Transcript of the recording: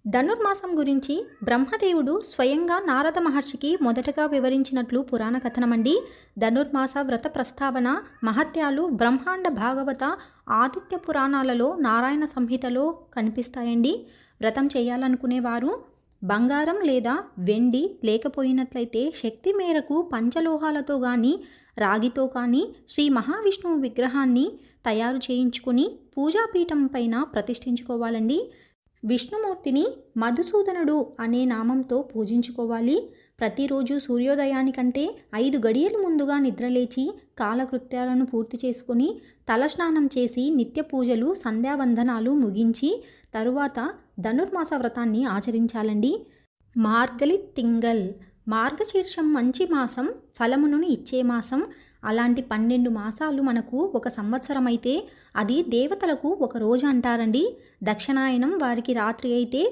ధనుర్మాసం గురించి బ్రహ్మదేవుడు స్వయంగా నారద మహర్షికి మొదటగా వివరించినట్లు పురాణ కథనమండి. ధనుర్మాస వ్రత ప్రస్తావన మహత్యాలు బ్రహ్మాండ భాగవత ఆదిత్య పురాణాలలో నారాయణ సంహితలో కనిపిస్తాయండి. వ్రతం చేయాలనుకునేవారు బంగారం లేదా వెండి లేకపోయినట్లయితే శక్తి మేరకు పంచలోహాలతో కానీ రాగితో కానీ శ్రీ మహావిష్ణువు విగ్రహాన్ని తయారు చేయించుకుని పూజాపీఠం పైన ప్రతిష్ఠించుకోవాలండి. విష్ణుమూర్తిని మధుసూదనుడు అనే నామంతో పూజించుకోవాలి. ప్రతిరోజు సూర్యోదయానికంటే 5 గడియలు ముందుగా నిద్రలేచి కాలకృత్యాలను పూర్తి చేసుకొని తలస్నానం చేసి నిత్య పూజలు సంధ్యావందనాలు ముగించి తరువాత ధనుర్మాస వ్రతాన్ని ఆచరించాలండి. మార్గలి తింగల్ మార్గశీర్షం మంచి మాసం, ఫలమును ఇచ్చే మాసం. అలాంటి 12 మాసాలు మనకు ఒక సంవత్సరం అయితే అది దేవతలకు ఒక రోజు అంటారండి. దక్షిణాయనం వారికి రాత్రి అయితే